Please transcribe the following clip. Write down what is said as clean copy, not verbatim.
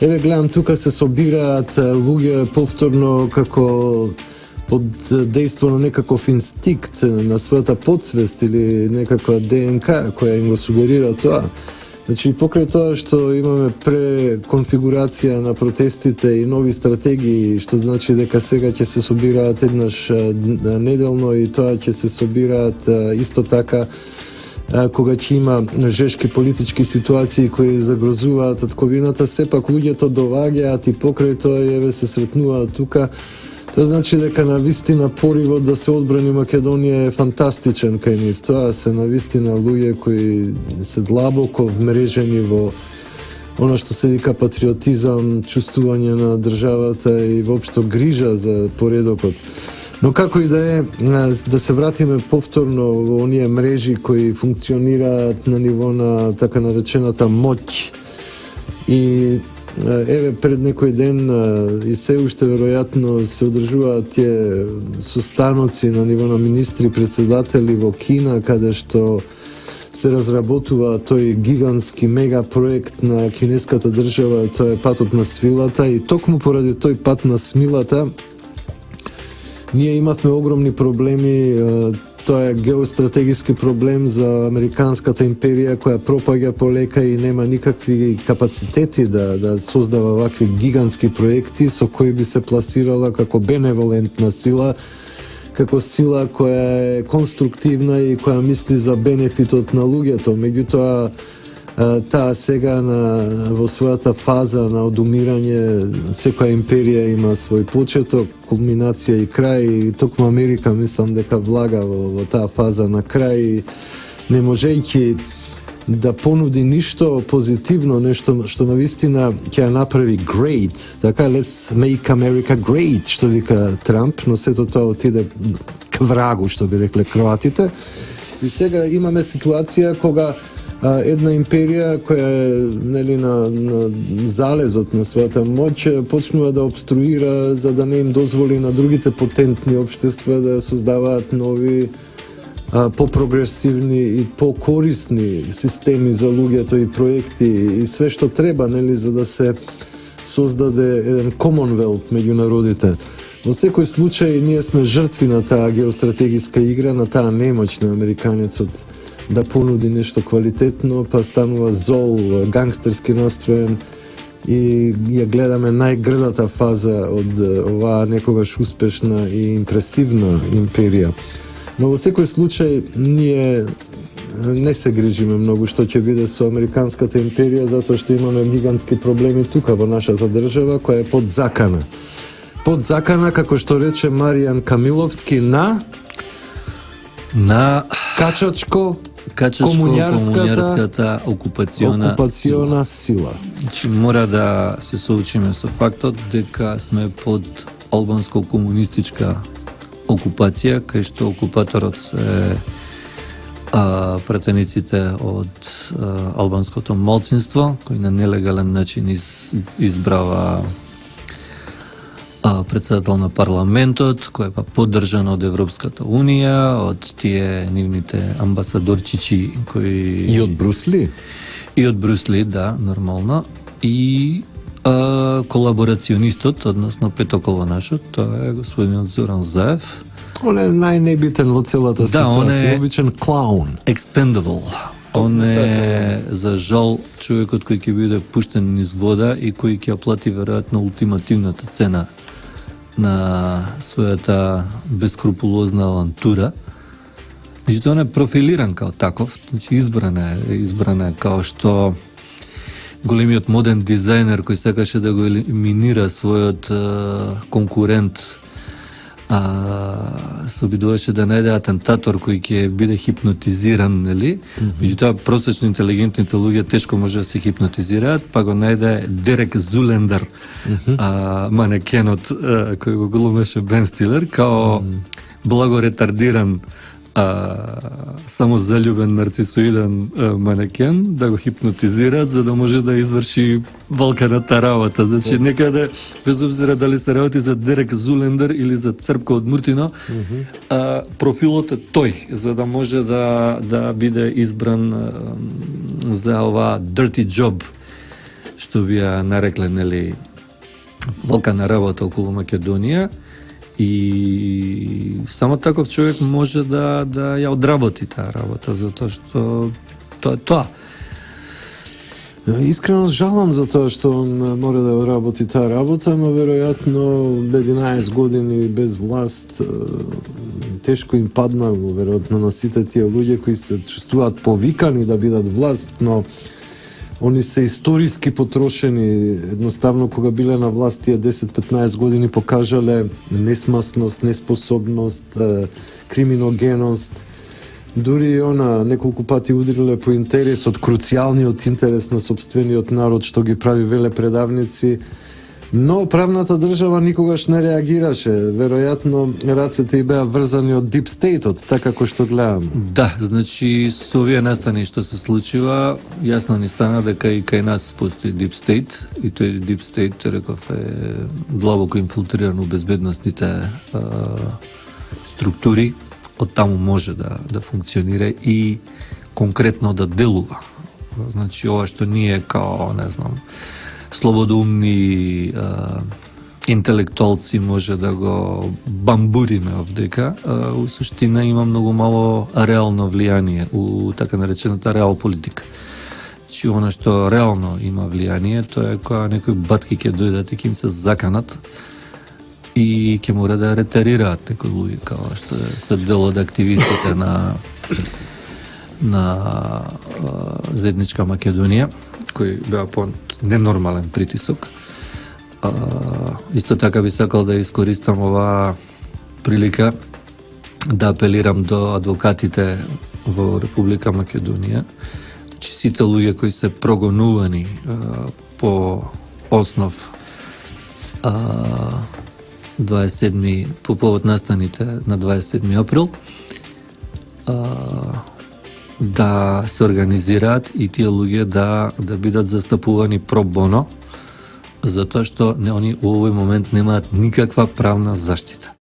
Еве гледам тука се собираат луѓе повторно како под дејство на некаков инстинкт на својата подсвест или некаква ДНК која им го сугерира тоа. Значи, покрај тоа што имаме преконфигурација на протестите и нови стратегии, што значи дека сега ќе се собираат еднаш неделно и тоа ќе се собираат исто така кога ќе има жешки политички ситуации кои загрозуваат татковината, сепак луѓето доваѓаат и покрај тоа еве се сретнуваат тука. Тоа значи дека навистина поривот да се одбрани Македонија е фантастичен кај нив. Тоа се навистина луѓе кои се длабоко вмрежени во она што се вика патриотизам, чувствување на државата и воопшто грижа за поредокот. Но како и да е, да се вратиме повторно во оние мрежи кои функционираат на ниво на така наречената моќ. И еве пред некој ден и се уште веројатно се одржуваат тие состаноци на ниво на министри, председатели во Кина, каде што се разработува тој гигантски мега проект на кинеската држава, тоа е патот на свилата, и токму поради тој пат на смилата ние имавме огромни проблеми. Тоа е геостратегиски проблем за американската империја која пропаѓа полека и нема никакви капацитети да создава вакви гигантски проекти со кои би се пласирала како беневолентна сила, како сила која е конструктивна и која мисли за бенефитот на луѓето. Меѓутоа, таа сега во својата фаза на одумирање, секоја империја има свој почеток, кулминација и крај, и токму Америка мислам дека влага во таа фаза на крај, и не можејќи да понуди ништо позитивно, нешто што навистина ќе ја направи great, така let's make America great, што вика Трамп, но сето тоа отиде к врагу, што би рекле кроатите. И сега имаме ситуација кога една империја која е нели на залезот на својата моќ почнува да обструира за да не им дозволи на другите потентни општества да создаваат нови попрогресивни и покорисни системи за луѓето и проекти и све што треба нели за да се создаде еден Commonwealth меѓу народите. Во секој случај ние сме жртви на таа геостратегиска игра, на таа немоќ на американецот да понуди нешто квалитетно, па станува зол, гангстерски настроен и ја гледаме најгрдата фаза од оваа некогаш успешна и импресивна империја. Но во секој случај ние не се грижиме многу што ќе биде со американската империја, затоа што имаме гигантски проблеми тука во нашата држава која е под закана. Под закана, како што рече Маријан Камиловски, на комуњарската окупациона сила. Значи, мора да се соочиме со фактот дека сме под албанско-комунистичка окупација, кај што окупаторот се пратениците од албанското малцинство, кој на нелегален начин избрава председател на парламентот, кој е поддржан од Европската Унија, од тие нивните амбасадорчичи кои... И од Брусли? И од Брусли, да, нормално. И колаборационистот, односно петоколонашот, тоа е господинот Зоран Заев. Он е најнебитен во целата ситуација, обичен клаун. Expendable. Он е, за жал, човекот кој ќе биде пуштен низ вода и кој ќе плати веројатно ултимативната цена на својата бескрупулозна авантура. Меѓутоа он е профилиран као таков, значи избран е као што големиот моден дизајнер кој сакаше да го елиминира својот конкурент, се обидуваше да најде атентатор кој ќе биде хипнотизиран, нели? Меѓутоа просечно интелигентните луѓе тешко може да се хипнотизираат, па го најде Дерек Зулендер, манекенот кој го глумеше Бен Стилер, као благо ретардиран само заљубен нарцисоиден манекен, да го хипнотизираат за да може да изврши валканата работа. Значи некаде, без обзира дали се работи за Дерек Зулендер или за Црпка од Муртино, профилот е тој, за да може да биде избран за оваа dirty job. што би ја нарекле, нели, локална работа околу Македонија, и само таков човек може да ја одработи таа работа, затоа што тоа е тоа. Искрено жалам за тоа што он мора да работи таа работа, но веројатно 11 години без власт тешко им паднало, веројатно на сите тие луѓе кои се чувствуваат повикани да бидат власт, но они се историски потрошени. Едноставно, кога биле на власт, тие 10-15 години покажале несмасност, неспособност, криминогеност. Дури и она неколку пати удриле по интересот, круцијалниот интерес на сопствениот народ, што ги прави велепредавници. Но правната држава никогаш не реагираше. Веројатно рацете и беа врзани од Deep State-от, така како што гледам. Да, значи со овие настани што се случува, јасно ни стана дека и кај нас постои Deep State, и тој Deep State, реков, е длабоко инфилтриран у безбедносните структури. Од таму може да функционира и конкретно да делува. Значи, ова што ние као, не знам, слободоумни интелектуалци може да го бамбуриме овдека, у суштина има многу мало реално влијание у така наречената реал политика. Значи, она што реално има влијание, тоа е кога некои батки ќе дојдат и ќе им се заканат и ќе мора да ретарираат некои луѓе, као што се дел од активистите на Заедничка Македонија, кои беа под ненормален притисок. Исто така би сакал да искористам оваа прилика да апелирам до адвокатите во Република Македонија, че сите луѓе кои се прогонувани по основ 27 по повод настаните на 27 април да се организираат и тие луѓе да бидат застапувани про боно, затоа што они у овој момент немаат никаква правна заштита.